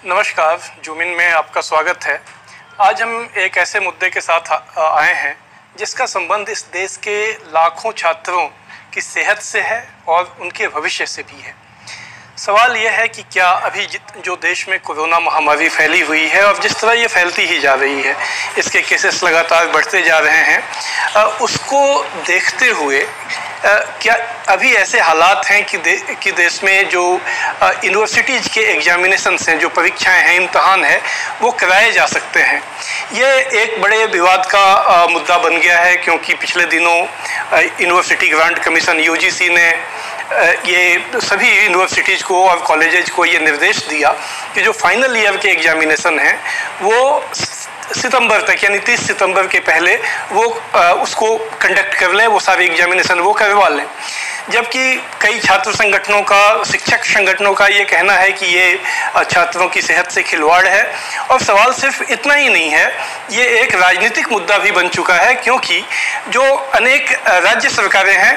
नमस्कार, जूमिन में आपका स्वागत है। आज हम एक ऐसे मुद्दे के साथ आए हैं जिसका संबंध इस देश के लाखों छात्रों की सेहत से है और उनके भविष्य से भी है। सवाल यह है कि क्या अभी जो देश में कोरोना महामारी फैली हुई है और जिस तरह ये फैलती ही जा रही है, इसके केसेस लगातार बढ़ते जा रहे हैं, उसको देखते हुए क्या अभी ऐसे हालात हैं कि देश में जो यूनिवर्सिटीज़ के एग्जामिनेशंस हैं, जो परीक्षाएं हैं, इम्तहान है, वो कराए जा सकते हैं। ये एक बड़े विवाद का मुद्दा बन गया है क्योंकि पिछले दिनों यूनिवर्सिटी ग्रांट कमीशन यूजीसी ने ये सभी यूनिवर्सिटीज़ को और कॉलेजेज को ये निर्देश दिया कि जो फाइनल ईयर के एग्जामिनेशन हैं वो सितंबर तक, यानी 30 सितंबर के पहले वो उसको कंडक्ट कर लें, वो सारे एग्जामिनेशन वो करवा लें। जबकि कई छात्र संगठनों का, शिक्षक संगठनों का ये कहना है कि ये छात्रों की सेहत से खिलवाड़ है। और सवाल सिर्फ इतना ही नहीं है, ये एक राजनीतिक मुद्दा भी बन चुका है क्योंकि जो अनेक राज्य सरकारें हैं,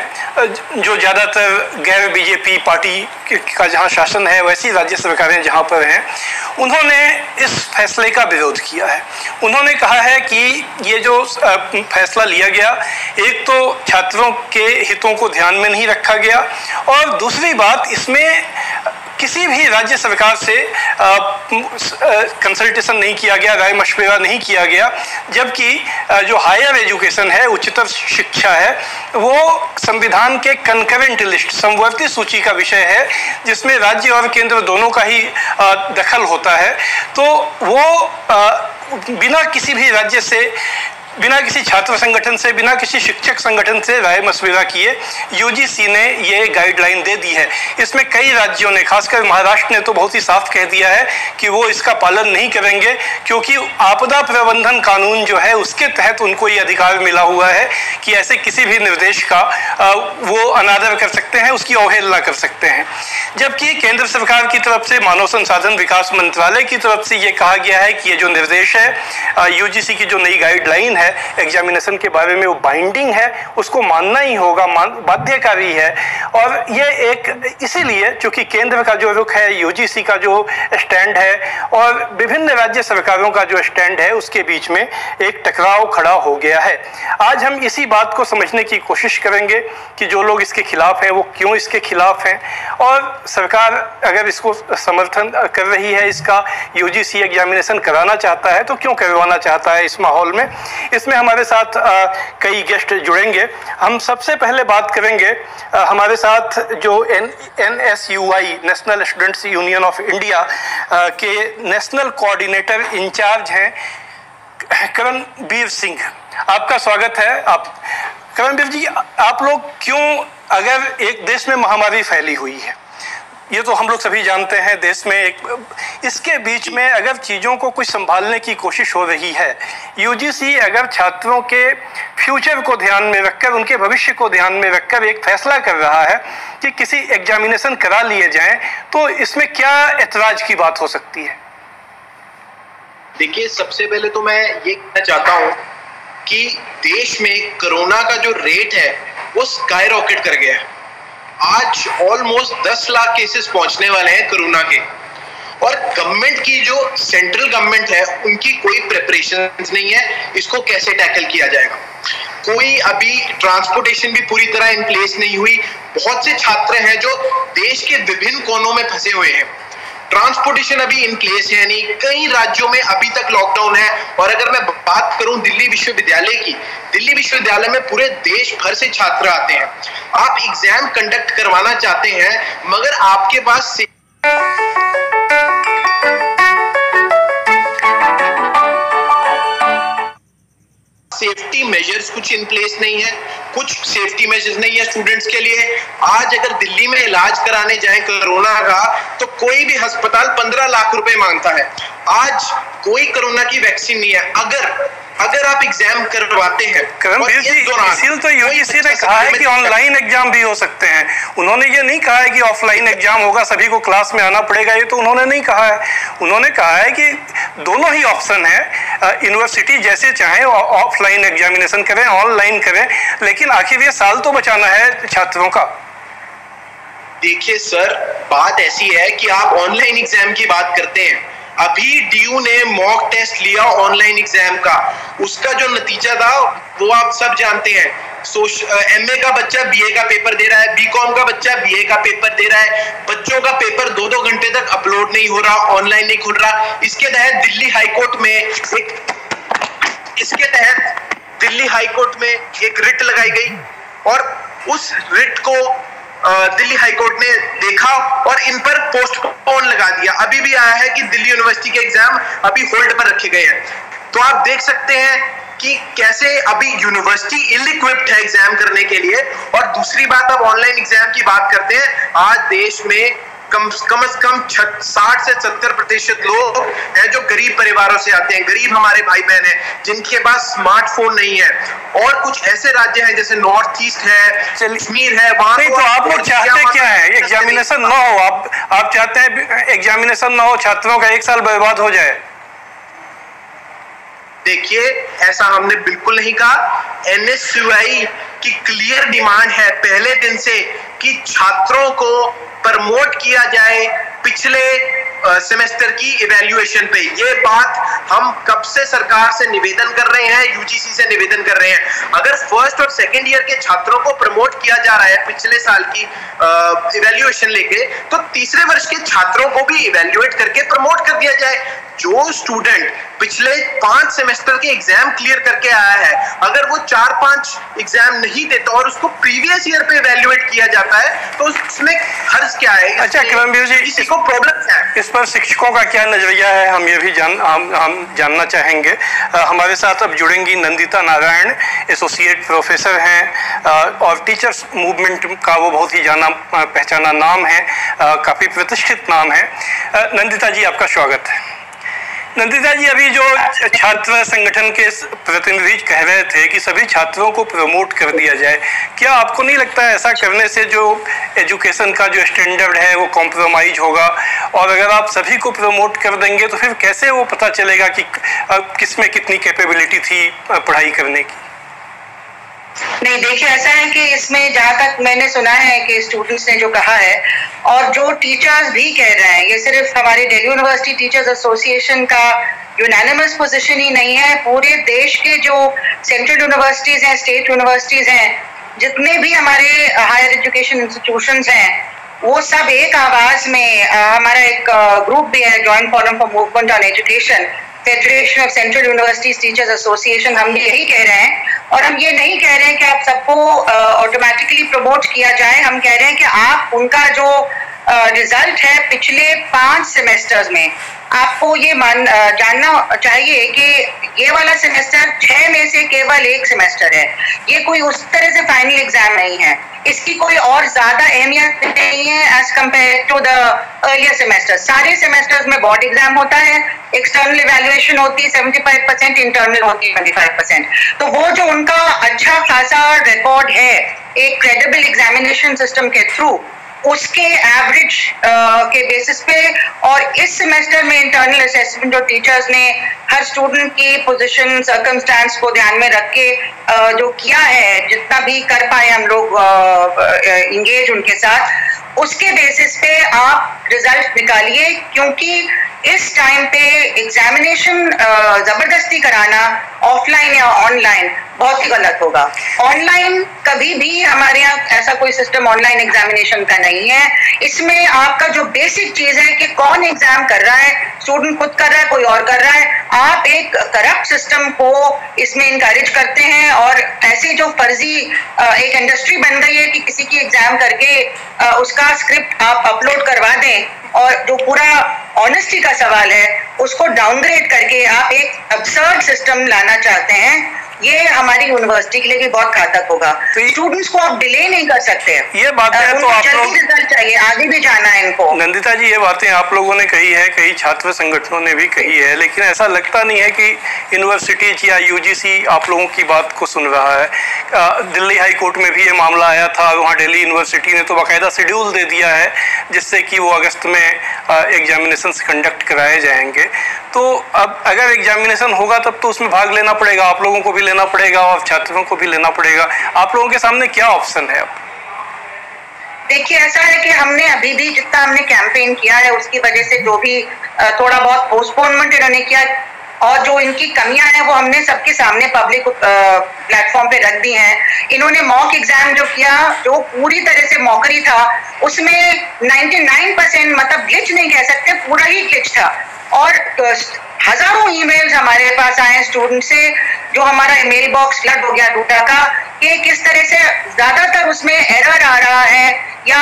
जो ज़्यादातर गैर बीजेपी पार्टी का जहाँ शासन है, वैसी राज्य सरकारें जहाँ पर हैं, उन्होंने इस फैसले का विरोध किया है। उन्होंने कहा है कि ये जो फैसला लिया गया, एक तो छात्रों के हितों को ध्यान में नहीं रखा गया और दूसरी बात, इसमें किसी भी राज्य सरकार से कंसल्टेशन नहीं किया गया, राय मशवरा नहीं किया गया। जबकि जो हायर एजुकेशन है, उच्चतर शिक्षा है, वो संविधान के कंकरेंट लिस्ट, समवर्ती सूची का विषय है जिसमें राज्य और केंद्र दोनों का ही दखल होता है। तो वो बिना किसी भी राज्य से, बिना किसी छात्र संगठन से, बिना किसी शिक्षक संगठन से राय मशविरा किए यूजीसी ने ये गाइडलाइन दे दी है। इसमें कई राज्यों ने, खासकर महाराष्ट्र ने तो बहुत ही साफ कह दिया है कि वो इसका पालन नहीं करेंगे क्योंकि आपदा प्रबंधन कानून जो है उसके तहत उनको ये अधिकार मिला हुआ है कि ऐसे किसी भी निर्देश का वो अनादर कर सकते हैं, उसकी अवहेलना कर सकते हैं। जबकि केंद्र सरकार की तरफ से, मानव संसाधन विकास मंत्रालय की तरफ से ये कहा गया है कि ये जो निर्देश है, यूजीसी की जो नई गाइडलाइन है एग्जामिनेशन के बारे में, वो बाइंडिंग है, उसको मानना ही होगा, बाध्यकारी है। और ये एक इसीलिए क्योंकि केंद्र का जो रुख है, यूजीसी का जो स्टैंड है और विभिन्न राज्य सरकारों का जो स्टैंड है, उसके बीच में एक टकराव खड़ा हो गया है। आज हम इसी बात को समझने की कोशिश करेंगे कि जो लोग इसके खिलाफ हैं वो क्यों इसके खिलाफ हैं, और सरकार अगर इसको समर्थन कर रही है, इसका यूजीसी एग्जामिनेशन कराना चाहता है, तो क्यों करवाना चाहता है इस माहौल में। इसमें हमारे साथ कई गेस्ट जुड़ेंगे। हम सबसे पहले बात करेंगे, हमारे साथ जो NSUI, national students union of India के नेशनल कोऑर्डिनेटर इंचार्ज हैं करणबीर सिंह। आपका स्वागत है। आप करणबीर जी, आप लोग क्यों, अगर एक देश में महामारी फैली हुई है, ये तो हम लोग सभी जानते हैं, देश में इसके बीच में अगर चीज़ों को कुछ संभालने की कोशिश हो रही है, यूजीसी अगर छात्रों के फ्यूचर को ध्यान में रखकर, उनके भविष्य को ध्यान में रखकर एक फैसला कर रहा है कि किसी एग्जामिनेशन करा लिए जाएं, तो इसमें क्या ऐतराज की बात हो सकती है? देखिए, सबसे पहले तो मैं ये कहना चाहता हूँ कि देश में कोरोना का जो रेट है वो स्काई रॉकेट कर गया है। आज ऑलमोस्ट 10 लाख केसेस पहुंचने वाले हैं कोरोना के, और गवर्नमेंट की जो सेंट्रल गवर्नमेंट है उनकी कोई प्रिपरेशन नहीं है इसको कैसे टैकल किया जाएगा। कोई अभी ट्रांसपोर्टेशन भी पूरी तरह इन प्लेस नहीं हुई। बहुत से छात्र हैं जो देश के विभिन्न कोनों में फंसे हुए हैं, ट्रांसपोर्टेशन अभी इन प्लेस है नहीं। कई राज्यों में अभी तक लॉकडाउन है। और अगर मैं बात करूं दिल्ली विश्वविद्यालय की, दिल्ली विश्वविद्यालय में पूरे देश भर से छात्र आते हैं। आप एग्जाम कंडक्ट करवाना चाहते हैं मगर आपके पास सेफ्टी मेजर्स कुछ इन प्लेस नहीं है, कुछ सेफ्टी मेजर्स नहीं है स्टूडेंट्स के लिए। आज अगर दिल्ली में इलाज कराने जाए कोरोना का तो कोई भी अस्पताल 15 लाख रुपए मांगता है। आज कोई कोरोना की वैक्सीन नहीं है। अगर आप एग्जाम करवाते हैं, इसीलिए तो यूजीसी ने कहा है कि ऑनलाइन एग्जाम भी हो सकते हैं। उन्होंने ये नहीं कहा है कि ऑफलाइन एग्जाम होगा, सभी को क्लास में आना पड़ेगा, ये तो उन्होंने नहीं कहा है। उन्होंने कहा है कि दोनों ही ऑप्शन है, यूनिवर्सिटी जैसे चाहे ऑफलाइन एग्जामिनेशन करें, ऑनलाइन करें, लेकिन आखिर ये साल तो बचाना है छात्रों का। देखिए सर, बात ऐसी है कि आप ऑनलाइन एग्जाम की बात करते हैं, अभी डीयू ने मॉक टेस्ट लिया ऑनलाइन एग्जाम का, उसका जो नतीजा था वो आप सब जानते हैं। एमए का बच्चा बीए का पेपर दे रहा है, बीकॉम का बच्चा बीए का पेपर दे रहा है, बच्चों का पेपर 2-2 घंटे तक अपलोड नहीं हो रहा, ऑनलाइन नहीं खुल रहा। इसके तहत दिल्ली हाईकोर्ट में एक रिट लगाई गई और उस रिट को दिल्ली हाईकोर्ट ने देखा और इन पर पोस्टपोन लगा दिया। अभी भी आया है कि दिल्ली यूनिवर्सिटी के एग्जाम अभी होल्ड पर रखे गए हैं। तो आप देख सकते हैं कि कैसे अभी यूनिवर्सिटी इल इक्विप्ड है एग्जाम करने के लिए। और दूसरी बात, अब ऑनलाइन एग्जाम की बात करते हैं। आज देश में कम से कम 60 से 70% लोग हैं जो गरीब परिवारों से आते हैं, गरीब हमारे भाई बहन हैं जिनके पास स्मार्टफोन नहीं है। और कुछ ऐसे राज्य हैं जैसे नॉर्थ ईस्ट है, कश्मीर है, वहां तो आप लोग चाहते क्या है? एग्जामिनेशन ना हो? आप चाहते हैं एग्जामिनेशन ना हो, छात्रों का 1 साल बर्बाद हो जाए? देखिए, ऐसा हमने बिल्कुल नहीं कहा। एनएसयूआई की क्लियर डिमांड है पहले दिन से कि छात्रों को प्रमोट किया जाए पिछले सेमेस्टर की इवैल्यूएशन पे। ये बात हम कब से सरकार से निवेदन कर रहे हैं, यूजीसी से निवेदन कर रहे हैं। अगर फर्स्ट और सेकंड ईयर के छात्रों को प्रमोट किया जा रहा है पिछले साल की इवैल्यूएशन लेके, तो तीसरे वर्ष के छात्रों को भी इवैल्यूएट करके प्रमोट कर दिया जाए। जो स्टूडेंट पिछले 5 सेमेस्टर के एग्जाम क्लियर करके आया है, अगर वो 4-5 एग्जाम नहीं देता और उसको प्रीवियस ईयर पे इवैल्यूएट किया जाता है, तो उसमें हर्ज क्या है? अच्छा किरणवीर जी, किसी को प्रॉब्लम है? इस पर शिक्षकों का क्या नजरिया है, हम ये भी हम जानना चाहेंगे। हमारे साथ अब जुड़ेंगी नंदिता नारायण, एसोसिएट प्रोफेसर हैं और टीचर्स मूवमेंट का वो बहुत ही जाना पहचाना नाम है, काफ़ी प्रतिष्ठित नाम है। नंदिता जी, आपका स्वागत है। नंदिता जी, अभी जो छात्र संगठन के प्रतिनिधि कह रहे थे कि सभी छात्रों को प्रमोट कर दिया जाए, क्या आपको नहीं लगता है ऐसा करने से जो एजुकेशन का जो स्टैंडर्ड है वो कॉम्प्रोमाइज होगा? और अगर आप सभी को प्रमोट कर देंगे तो फिर कैसे वो पता चलेगा कि किस में कितनी कैपेबिलिटी थी पढ़ाई करने की? नहीं, देखिए, ऐसा है कि इसमें जहाँ तक मैंने सुना है कि स्टूडेंट्स ने जो कहा है और जो टीचर्स भी कह रहे हैं, ये सिर्फ हमारे दिल्ली यूनिवर्सिटी टीचर्स एसोसिएशन का यूनानिमस पोजीशन ही नहीं है। पूरे देश के जो सेंट्रल यूनिवर्सिटीज हैं, स्टेट यूनिवर्सिटीज हैं, जितने भी हमारे हायर एजुकेशन इंस्टीट्यूशंस हैं, वो सब एक आवाज में हमारा एक ग्रुप भी है, joint forum for movement on education, federation of central universities teachers association, हम भी यही कह रहे हैं। और हम ये नहीं कह रहे हैं कि आप सबको ऑटोमेटिकली प्रमोट किया जाए। हम कह रहे हैं कि आप उनका जो रिजल्ट है पिछले 5 सेमेस्टर्स में, आपको ये जानना चाहिए कि ये वाला सेमेस्टर 6 में से केवल 1 सेमेस्टर है। ये कोई उस तरह से फाइनल एग्जाम नहीं है, इसकी कोई और ज्यादा अहमियत नहीं है as compare to the earlier semester. सारे सेमेस्टर्स में बोर्ड एग्जाम होता है, एक्सटर्नल इवैल्यूएशन होती है 75%, इंटरनल होती है 25%। तो वो जो उनका अच्छा खासा रिकॉर्ड है एक क्रेडिबल एग्जामिनेशन सिस्टम के थ्रू, उसके एवरेज के बेसिस पे, और इस सेमेस्टर में इंटरनल असेसमेंट जो टीचर्स ने हर स्टूडेंट की पोजीशन सर्कमस्टांस को ध्यान में रख के जो किया है, जितना भी कर पाए हम लोग इंगेज उनके साथ, उसके बेसिस पे आप रिजल्ट निकालिए। क्योंकि इस टाइम पे एग्जामिनेशन जबरदस्ती कराना ऑफलाइन या ऑनलाइन बहुत ही गलत होगा। ऑनलाइन कभी भी हमारे यहाँ ऐसा कोई सिस्टम ऑनलाइन एग्जामिनेशन का नहीं है। इसमें आपका जो बेसिक चीज है कि कौन एग्जाम कर रहा है, स्टूडेंट खुद कर रहा है, कोई और कर रहा है, आप एक करप्ट सिस्टम को इसमें इनकरेज करते हैं। और ऐसी जो फर्जी एक इंडस्ट्री बन गई है कि किसी की एग्जाम करके उसका स्क्रिप्ट आप अपलोड करवा दें, और जो पूरा ऑनेस्टी का सवाल है उसको डाउनग्रेड करके आप एक अब्सर्ड सिस्टम लाना चाहते हैं, ये हमारी यूनिवर्सिटी के लिए भी बहुत घातक होगा। तो स्टूडेंट्स को आप डिले नहीं कर सकते। ये बातें तो आप लोग रिजल्ट चाहिए, आगे भी जाना है इनको। नंदिता जी, ये बातें आप लोगों ने कही है, कई छात्र संगठनों ने भी कही है, लेकिन ऐसा लगता नहीं है कि यूनिवर्सिटी या यूजीसी आप लोगों की बात को सुन रहा है। दिल्ली हाई कोर्ट में भी ये मामला आया था, वहाँ दिल्ली यूनिवर्सिटी ने तो बाकायदा शेड्यूल दे दिया है जिससे कि वो अगस्त में एग्जामिनेशन कंडक्ट कराए जाएंगे। तो अब अगर एग्जामिनेशन होगा तब तो उसमें भाग लेना पड़ेगा, आप लोगों को भी लेना पड़ेगा और छात्रों को भी लेना पड़ेगा। आप लोगों के सामने क्या ऑप्शन है अब? देखिए ऐसा है कि हमने अभी भी जितना हमने कैंपेन किया है उसकी वजह से जो भी थोड़ा बहुत पोस्टपोनमेंट इन्होंने किया और जो इनकी कमियां हैं वो हमने सबके सामने पब्लिक प्लेटफॉर्म पे रख दी हैं। इन्होंने मॉक एग्जाम जो किया जो पूरी तरह से मॉकरी था उसमें 99% मतलब ग्लिच नहीं कह सकते, पूरा ही ग्लिच था और हजारों ईमेल्स हमारे पास आए स्टूडेंट से जो हमारा मेल बॉक्स फ्लड हो गया टूटा का कि किस तरह से ज्यादातर उसमें एरर आ रहा है या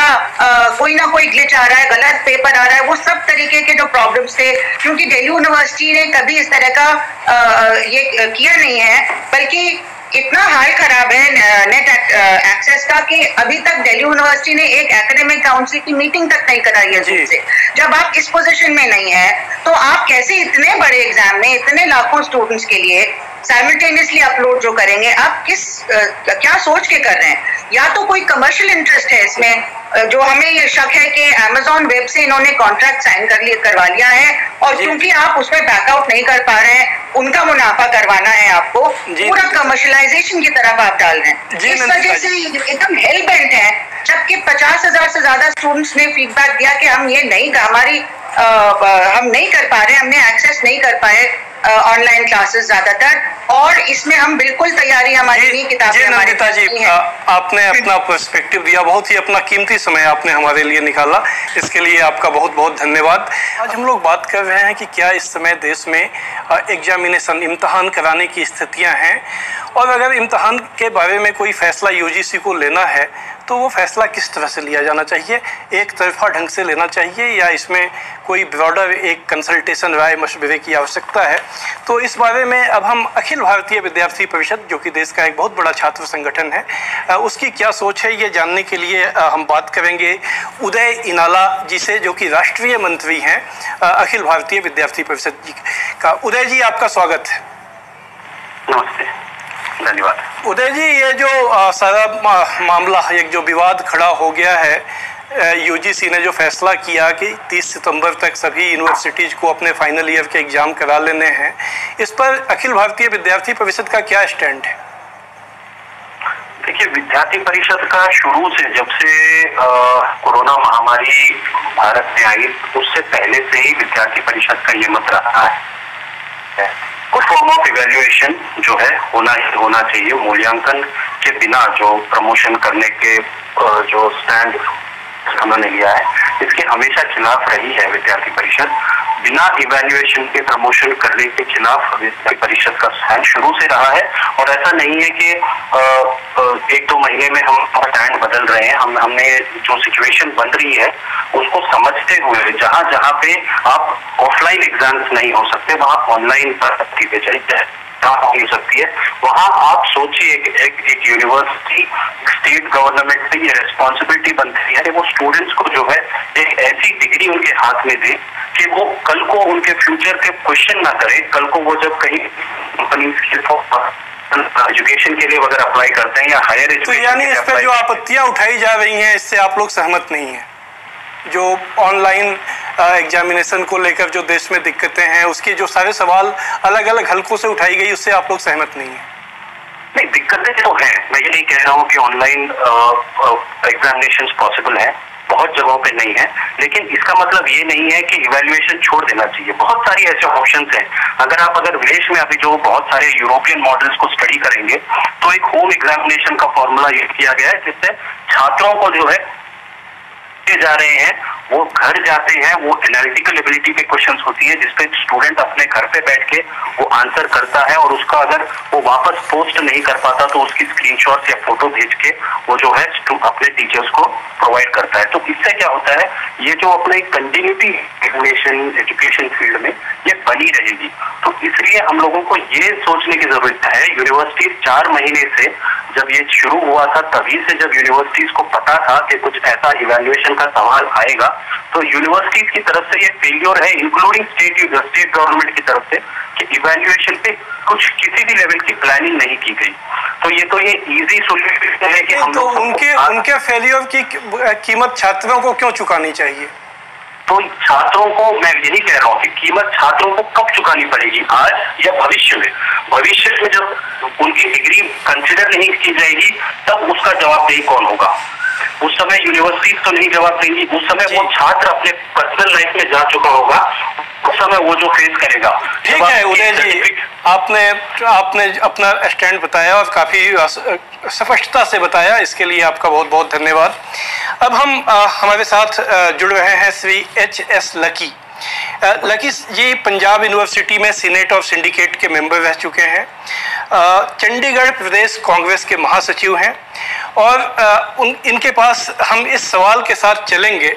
कोई ना कोई ग्लिच आ रहा है, गलत पेपर आ रहा है, वो सब तरीके के जो प्रॉब्लम्स थे क्योंकि दिल्ली यूनिवर्सिटी ने कभी इस तरह का ये किया नहीं है, बल्कि इतना हाल खराब है नेट एक्सेस का कि अभी तक दिल्ली यूनिवर्सिटी ने एक एकेडमिक काउंसिल की मीटिंग तक नहीं कराई है जूम से। जब आप इस पोजीशन में नहीं है तो आप कैसे इतने बड़े एग्जाम में इतने लाखों स्टूडेंट्स के लिए साइमल्टेनियसली अपलोड जो करेंगे, आप किस क्या सोच के कर रहे हैं? या तो कोई कमर्शियल इंटरेस्ट है इसमें, जो हमें ये शक है कि Amazon वेब से इन्होंने कॉन्ट्रैक्ट साइन करवा लिया है और क्योंकि आप उसमें बैकआउट नहीं कर पा रहे हैं, उनका मुनाफा करवाना है आपको, पूरा कमर्शलाइजेशन की तरफ आप डाल रहे हैं। इस वजह से एकदम हेल बेंट है, जबकि 50,000 से ज्यादा स्टूडेंट्स ने फीडबैक दिया कि हम ये नहीं हम नहीं कर पा रहे, हमने एक्सेस नहीं कर पाए ऑनलाइन क्लासेस ज्यादातर, और इसमें हम बिल्कुल तैयारी हमारी नहीं, किताबें नंदिता जी आपने अपना पर्सपेक्टिव दिया, बहुत ही अपना कीमती समय आपने हमारे लिए निकाला, इसके लिए आपका बहुत बहुत धन्यवाद। आज हम लोग बात कर रहे हैं कि क्या इस समय देश में एग्जामिनेशन इम्तहान कराने की स्थितियां हैं और अगर इम्तहान के बारे में कोई फैसला यूजीसी को लेना है तो वो फैसला किस तरह से लिया जाना चाहिए, एक तरफा ढंग से लेना चाहिए या इसमें कोई ब्रॉडर एक कंसल्टेशन राय मशवरे की आवश्यकता है। तो इस बारे में अब हम अखिल भारतीय विद्यार्थी परिषद जो कि देश का एक बहुत बड़ा छात्र संगठन है उसकी क्या सोच है ये जानने के लिए हम बात करेंगे उदय इनाला जी से, जो कि राष्ट्रीय मंत्री हैं अखिल भारतीय विद्यार्थी परिषद जी का। उदय जी आपका स्वागत है। नमस्ते, धन्यवाद। उदय जी, ये जो सारा मामला एक जो विवाद खड़ा हो गया है, यूजीसी ने जो फैसला किया कि 30 सितंबर तक सभी यूनिवर्सिटीज को अपने फाइनल ईयर के एग्जाम करा लेने हैं, इस पर अखिल भारतीय विद्यार्थी परिषद का क्या स्टैंड है? देखिए, विद्यार्थी परिषद का शुरू से जब से कोरोना महामारी भारत में आई उससे पहले से ही विद्यार्थी परिषद का ये मत रहा है कुछ फॉर्म ऑफ इवैल्यूएशन जो है होना चाहिए। मूल्यांकन के बिना जो प्रमोशन करने के जो स्टैंड उन्होंने लिया है इसके हमेशा खिलाफ रही है विद्यार्थी परिषद। बिना इवैल्यूएशन के प्रमोशन करने के खिलाफ विद्यार्थी परिषद का स्टैंड शुरू से रहा है और ऐसा नहीं है कि 1-2 महीने में हम स्टैंड बदल रहे हैं। हमने जो सिचुएशन बन रही है उसको समझते हुए जहां जहां पे आप ऑफलाइन एग्जाम्स नहीं हो सकते वहां ऑनलाइन पद्धति पे चाहिए हो सकती है, वहां आप सोचिए एक यूनिवर्सिटी स्टेट गवर्नमेंट से ये रिस्पॉन्सिबिलिटी बनती है कि वो स्टूडेंट्स को जो है एक ऐसी डिग्री उनके हाथ में दे कि वो कल को उनके फ्यूचर के क्वेश्चन ना करे। कल को वो जब कहीं कंपनीज के एजुकेशन के लिए अगर अप्लाई करते हैं या हायर एजुकेशन, तो यानी इस पर जो आपत्तियां उठाई जा रही हैं इससे आप लोग सहमत नहीं हैं? जो ऑनलाइन एग्जामिनेशन को लेकर जो देश में दिक्कतें हैं उसके जो सारे सवाल अलग अलग हलकों से उठाई गई उससे आप लोग सहमत नहीं हैं? नहीं, दिक्कतें तो हैं, मैं ये नहीं कह रहा हूँ कि ऑनलाइन एग्जामिनेशंस पॉसिबल है, बहुत जगहों पे नहीं है, लेकिन इसका मतलब ये नहीं है कि इवैल्यूएशन छोड़ देना चाहिए। बहुत सारी ऐसे ऑप्शंस हैं। अगर विदेश में अभी जो बहुत सारे यूरोपियन मॉडल्स को स्टडी करेंगे तो एक होम एग्जामिनेशन का फॉर्मूला यूज किया गया है जिससे छात्रों को जो है जा रहे हैं वो घर जाते हैं, वो एनालिटिकल एबिलिटी पे क्वेश्चंस होती है जिसपे स्टूडेंट अपने घर पे बैठ के वो आंसर करता है और उसका अगर वो वापस पोस्ट नहीं कर पाता तो उसकी स्क्रीनशॉट या फोटो भेज के वो जो है अपने टीचर्स को प्रोवाइड करता है। तो इससे क्या होता है, ये जो अपने कंटिन्यूटी एजुकेशन फील्ड में ये बनी रहेगी। तो इसलिए हम लोगों को ये सोचने की जरूरत है, यूनिवर्सिटी 4 महीने से जब ये शुरू हुआ था तभी से जब यूनिवर्सिटीज को पता था कि कुछ ऐसा इवैल्यूएशन का सवाल आएगा तो यूनिवर्सिटीज की तरफ से ये फेल्योर है, इंक्लूडिंग स्टेट गवर्नमेंट की तरफ से, कि इवैल्यूएशन पे कुछ किसी भी लेवल की प्लानिंग नहीं की गई। तो ये इजी सोल्यूशन है कि हम तो उनके फेल्योर की कीमत छात्रों को क्यों चुकानी चाहिए? तो छात्रों को मैं यही कह रहा हूँ कि कीमत छात्रों को कब चुकानी पड़ेगी, आज या भविष्य में? भविष्य में जब उनकी डिग्री कंसिडर नहीं की जाएगी तब उसका जवाबदेही कौन होगा? उस समय यूनिवर्सिटीज तो नहीं जवाब देंगी, उस समय वो छात्र अपने पर्सनल लाइफ में जा चुका होगा, उस समय वो जो फेस करेगा। ठीक है उदय जी, आपने अपना स्टैंड बताया और काफी स्पष्टता से बताया, इसके लिए आपका बहुत बहुत धन्यवाद। अब हम हमारे साथ जुड़ रहे हैं श्री HS लकी। लकी जी पंजाब यूनिवर्सिटी में सीनेट और सिंडिकेट के मेंबर रह चुके हैं, चंडीगढ़ प्रदेश कांग्रेस के महासचिव हैं, और इनके पास हम इस सवाल के साथ चलेंगे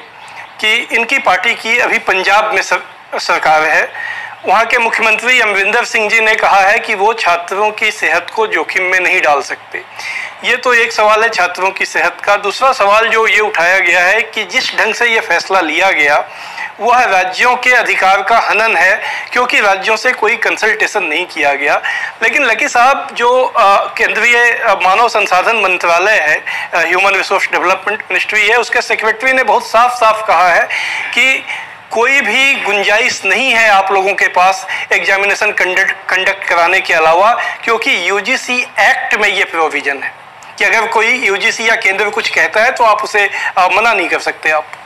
कि इनकी पार्टी की अभी पंजाब में सरकार है। वहाँ के मुख्यमंत्री अमरिंदर सिंह जी ने कहा है कि वो छात्रों की सेहत को जोखिम में नहीं डाल सकते। ये तो एक सवाल है छात्रों की सेहत का। दूसरा सवाल जो ये उठाया गया है कि जिस ढंग से ये फैसला लिया गया वह राज्यों के अधिकार का हनन है, क्योंकि राज्यों से कोई कंसल्टेशन नहीं किया गया। लेकिन लकी साहब, जो केंद्रीय मानव संसाधन मंत्रालय है, ह्यूमन रिसोर्स डेवलपमेंट मिनिस्ट्री है, उसके सेक्रेटरी ने बहुत साफ साफ कहा है कि कोई भी गुंजाइश नहीं है आप लोगों के पास एग्जामिनेशन कंडक्ट कराने के अलावा, क्योंकि UGC एक्ट में ये प्रोविजन है कि अगर कोई UGC या केंद्र कुछ कहता है तो आप उसे मना नहीं कर सकते। आप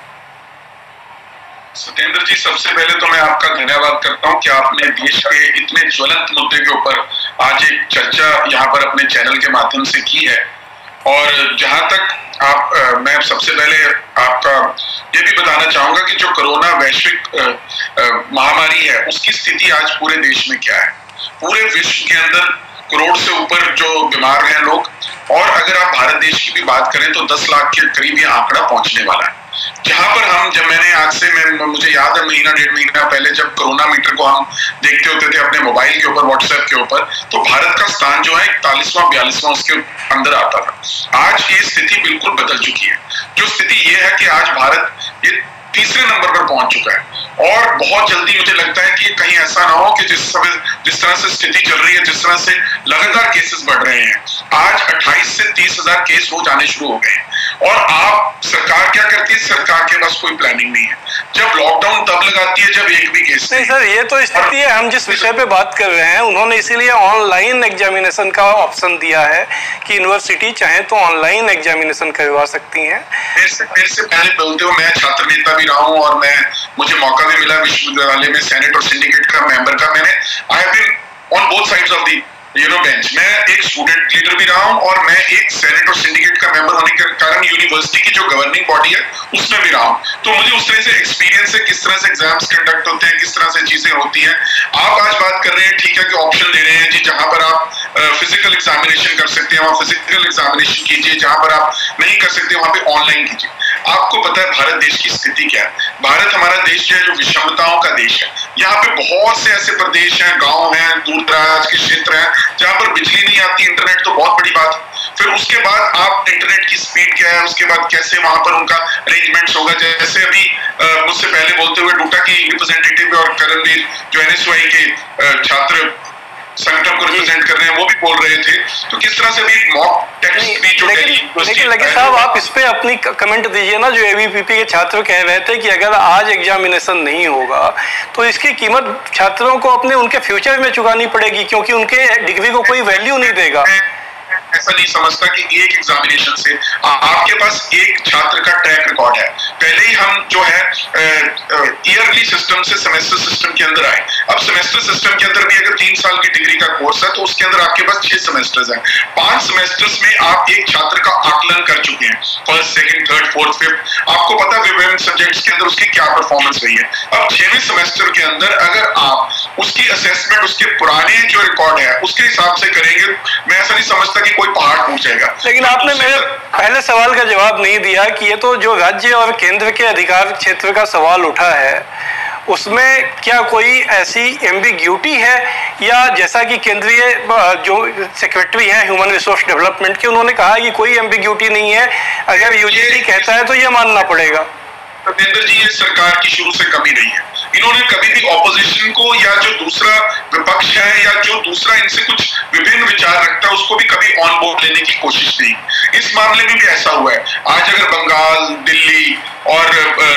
सत्येंद्र जी, सबसे पहले तो मैं आपका धन्यवाद करता हूं कि आपने देश के इतने ज्वलंत मुद्दे के ऊपर आज एक चर्चा यहाँ पर अपने चैनल के माध्यम से की है। और जहां तक मैं सबसे पहले आपका ये भी बताना चाहूंगा कि जो कोरोना वैश्विक महामारी है उसकी स्थिति आज पूरे देश में क्या है। पूरे विश्व के अंदर करोड़ से ऊपर जो बीमार हैं लोग, और अगर आप भारत देश की भी बात करें तो 10 लाख के करीब ये आंकड़ा पहुंचने वाला है। जहां पर जब मैंने आज से मुझे याद है महीना डेढ़ महीना पहले जब कोरोना मीटर को हम देखते होते थे अपने मोबाइल के ऊपर, व्हाट्सएप के ऊपर, तो भारत का स्थान जो है 41वां 42वां उसके अंदर आता था। आज ये स्थिति बिल्कुल बदल चुकी है। जो स्थिति ये है कि आज भारत ये तीसरे नंबर पर पहुंच चुका है, और बहुत जल्दी मुझे लगता है कि कहीं ऐसा ना हो कि जिस तरह से स्थिति चल रही है, जिस तरह से लगातार केसेस बढ़ रहे हैं, आज 28 से 30 हजार केस रोज आने शुरू हो गए हैं। और आप सरकार क्या करती है? सरकार के पास कोई प्लानिंग नहीं है। जब लॉकडाउन तब लगाती है जब एक भी केस नहीं। सर, ये तो स्थिति है, हम जिस विषय पे बात कर रहे हैं उन्होंने इसीलिए ऑनलाइन एग्जामिनेशन का ऑप्शन दिया है कि यूनिवर्सिटी चाहे तो ऑनलाइन एग्जामिनेशन करवा सकती है। मेरे से पहले बोलते हो, मैं छात्र नेता भी रहा हूँ और मुझे मौका भी मिला विश्वविद्यालय में सेनेट और सिंडिकेट का मेंबर का। I have been on both sides of the bench. मैं एक स्टूडेंट लीडर भी रहा हूं और मैं एक सेनेट और सिंडिकेट का मेंबर होने के कारण यूनिवर्सिटी की जो गवर्निंग बॉडी है उसमें भी रहा हूं। तो मुझे उस तरह से एक्सपीरियंस है किस तरह से एग्जाम्स कंडक्ट होते हैं, किस तरह से चीजें होती हैं। आप आज बात कर रहे हैं, ठीक है, कि ऑप्शन दे रहे हैं जी, जहां पर आप फिजिकल एग्जामिनेशन कर सकते हैं वहां फिजिकल एग्जामिनेशन कीजिए, जहां पर आप नहीं कर सकते वहां पे ऑनलाइन कीजिए। आपको पता है भारत देश की स्थिति क्या है? भारत हमारा देश जो है जो विषमताओं का देश है। यहाँ पे बहुत से ऐसे प्रदेश हैं, गांव हैं, दूर दराज के क्षेत्र हैं जहां पर बिजली नहीं आती। इंटरनेट तो बहुत बड़ी बात है, फिर उसके बाद आप इंटरनेट की स्पीड क्या है, उसके बाद कैसे वहां पर उनका अरेंजमेंट्स होगा। जैसे अभी मुझसे पहले बोलते हुए डूटा की रिप्रेजेंटेटिव और करणवीर जो NSY के छात्र संगठन को रिप्रेजेंट कर रहे हैं वो भी बोल रहे थे। तो किस तरह से भी मॉक टेस्ट भी जो लेकिन साहब आप इस पे अपनी कमेंट दीजिए ना। जो ABPP के छात्र कह रहे थे कि अगर आज एग्जामिनेशन नहीं होगा तो इसकी कीमत छात्रों को अपने उनके फ्यूचर में चुकानी पड़ेगी, क्योंकि उनके डिग्री को कोई वैल्यू नहीं देगा। ऐसा नहीं समझता कि एक एग्जामिनेशन से आपके पास एक छात्र का ट्रैक रिकॉर्ड है। पहले ही हम जो है ईयरली सिस्टम से सेमेस्टर सिस्टम के अंदर आए। अब सेमेस्टर सिस्टम के अंदर भी अगर 3 साल की डिग्री का कोर्स है तो उसके अंदर आपके पास 6 सेमेस्टर्स हैं। 5 सेमेस्टर्स में आप एक छात्र का आकलन कर चुके हैं, first, second, third, fourth, fifth. आपको पता है विभिन्न सब्जेक्ट्स के अंदर उसकी क्या परफॉर्मेंस रही है। अब 6वें सेमेस्टर के अंदर अगर आप उसकी असेसमेंट उसके पुराने जो रिकॉर्ड है उसके हिसाब से करेंगे, मैं ऐसा नहीं समझता कि कोई पहाड़ टूट जाएगा। लेकिन आपने मेरे पहले सवाल का जवाब नहीं दिया कि ये तो जो राज्य और केंद्र के अधिकार क्षेत्र का सवाल उठा है उसमें क्या कोई ऐसी एम्बिग्यूटी है, या जैसा कि केंद्रीय जो सेक्रेटरी हैं ह्यूमन रिसोर्स डेवलपमेंट के, उन्होंने कहा कि कोई एम्बिग्यूटी नहीं है, अगर UGC कहता है तो ये मानना पड़ेगा। सत्येंद्र जी, ये सरकार की शुरू से कमी नहीं है। इन्होंने कभी भी ऑपोजिशन को या जो दूसरा विपक्ष है या जो दूसरा इनसे कुछ विभिन्न विचार रखता है उसको भी कभी ऑन बोर्ड लेने की कोशिश नहीं। इस मामले में भी ऐसा हुआ है। आज अगर बंगाल, दिल्ली और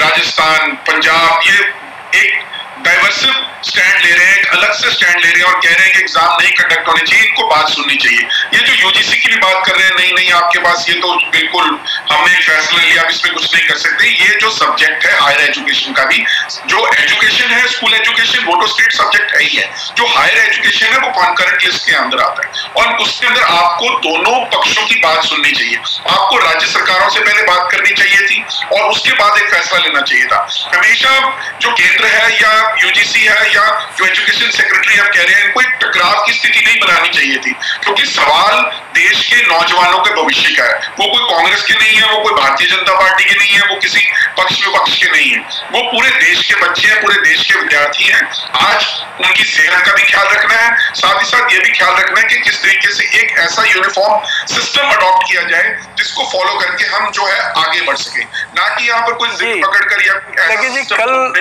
राजस्थान, पंजाब, ये एक डाइवर्सिव स्टैंड ले रहे हैं, एक अलग से स्टैंड ले रहे हैं और कह रहे हैं कि एग्जाम नहीं कंडक्ट होने चाहिए, इनको बात सुननी चाहिए। ये जो यूजीसी की भी बात कर रहे हैं, नहीं नहीं आपके पास ये तो बिल्कुल हमने एक फैसला लिया, आप इसमें कुछ नहीं कर सकते। ये जो सब्जेक्ट है हायर एजुकेशन का भी, जो एजुकेशन है स्कूल एजुकेशन वो तो स्टेट सब्जेक्ट है ही है, जो हायर एजुकेशन है वो कॉन्करेंट लिस्ट के अंदर आता है और उसके अंदर आपको दोनों पक्षों की बात सुननी चाहिए। आपको राज्य सरकारों से पहले बात करनी चाहिए थी और उसके बाद एक फैसला लेना चाहिए था। हमेशा जो केंद्र है या यूजीसी है या जो एजुकेशन सेक्रेटरी आप कह रहे हैं, इनको एक टकराव की स्थिति नहीं बनानी चाहिए थी, क्योंकि सवाल देश के नौजवानों के भविष्य का है। वो कोई कांग्रेस के नहीं है, वो कोई भारतीय जनता पार्टी के नहीं है, वो किसी पक्ष विपक्ष के नहीं है, वो पूरे देश के बच्चे हैं, पूरे देश के विद्यार्थी हैं। आज उनकी सेहत का भी ख्याल रखना है, साथ ही साथ ये भी ख्याल रखना है कि किस तरीके से एक ऐसा यूनिफॉर्म सिस्टम अडॉप्ट किया जाए जिसको फॉलो करके हम जो है आगे बढ़ सके, ना कि यहाँ पर कोई जिद पकड़कर या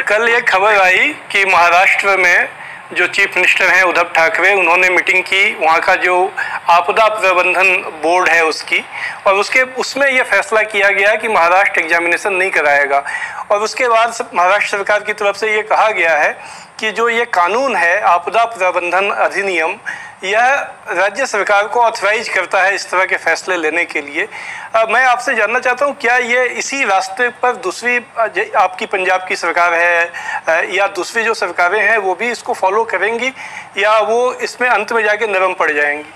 कल ये खबर आई कि महाराष्ट्र में जो चीफ मिनिस्टर हैं उद्धव ठाकरे, उन्होंने मीटिंग की वहाँ का जो आपदा प्रबंधन बोर्ड है उसकी, और उसमें यह फैसला किया गया कि महाराष्ट्र एग्जामिनेशन नहीं कराएगा। और उसके बाद महाराष्ट्र सरकार की तरफ से ये कहा गया है कि जो ये कानून है आपदा प्रबंधन अधिनियम, यह राज्य सरकार को ऑथराइज करता है इस तरह के फैसले लेने के लिए। मैं आपसे जानना चाहता हूँ, क्या ये इसी रास्ते पर दूसरी आपकी पंजाब की सरकार है या दूसरी जो सरकारें हैं वो भी इसको फॉलो करेंगी या वो इसमें अंत में जाके नरम पड़ जाएंगी?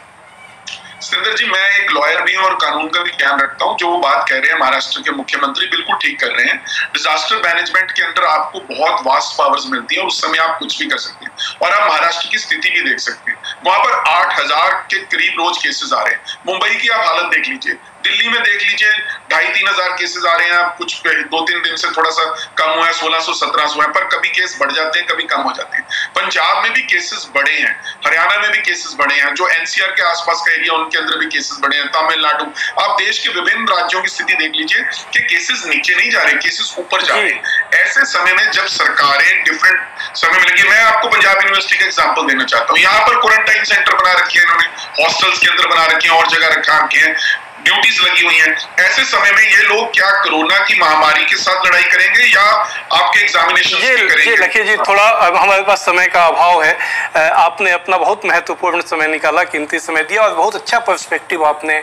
सतेंद्र जी, मैं एक लॉयर भी हूं और कानून का भी ध्यान रखता हूं। जो वो बात कह रहे हैं महाराष्ट्र के मुख्यमंत्री बिल्कुल ठीक कर रहे हैं। डिजास्टर मैनेजमेंट के अंदर आपको बहुत वास्ट पावर्स मिलती है और उस समय आप कुछ भी कर सकते हैं। और आप महाराष्ट्र की स्थिति भी देख सकते हैं, वहां पर 8,000 के करीब रोज केसेस आ रहे हैं। मुंबई की आप हालत देख लीजिए, दिल्ली में देख लीजिए 2,500-3 हजार केसेस आ रहे हैं। कुछ 2-3 दिन से थोड़ा सा कम हुआ है, 1600-1700 है, पर कभी केस बढ़ जाते हैं, कभी कम हो जाते हैं। पंजाब में भी केसेस बढ़े हैं, हरियाणा में भी केसेस बढ़े हैं, जो एनसीआर के आसपास का एरिया उनके अंदर भी केसेस बढ़े हैं, तमिलनाडु। आप देश के विभिन्न राज्यों की स्थिति देख लीजिए कि केसेस नीचे नहीं जा रहे, केसेस ऊपर जा रहे हैं। ऐसे समय में जब सरकारें डिफरेंट समय में लगी, मैं आपको पंजाब यूनिवर्सिटी का एग्जाम्पल देना चाहता हूँ। यहाँ पर क्वारंटाइन सेंटर बना रखे हैं इन्होंने, हॉस्टल्स के अंदर बना रखे हैं और जगह रखा रखे हैं, ड्यूटीज लगी हुई हैं। ऐसे समय में ये लोग क्या कोरोना की महामारी के साथ लड़ाई करेंगे या आपके एग्जामिनेशन करेंगे? लखी जी, थोड़ा अब हमारे पास समय का अभाव है। आपने अपना बहुत महत्वपूर्ण समय निकाला, कीमती समय दिया और बहुत अच्छा पर्सपेक्टिव आपने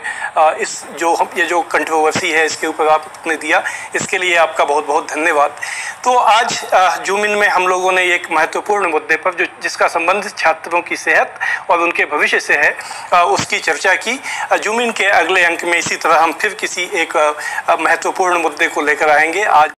इस ये जो कंट्रोवर्सी है इसके ऊपर आपने दिया, इसके लिए आपका बहुत बहुत धन्यवाद। तो आज जूम इन में हम लोगों ने एक महत्वपूर्ण मुद्दे पर जिसका संबंध छात्रों की सेहत और उनके भविष्य से है उसकी चर्चा की। जूम इन के अगले अंक में इसी तरह हम फिर किसी एक महत्वपूर्ण मुद्दे को लेकर आएंगे। आज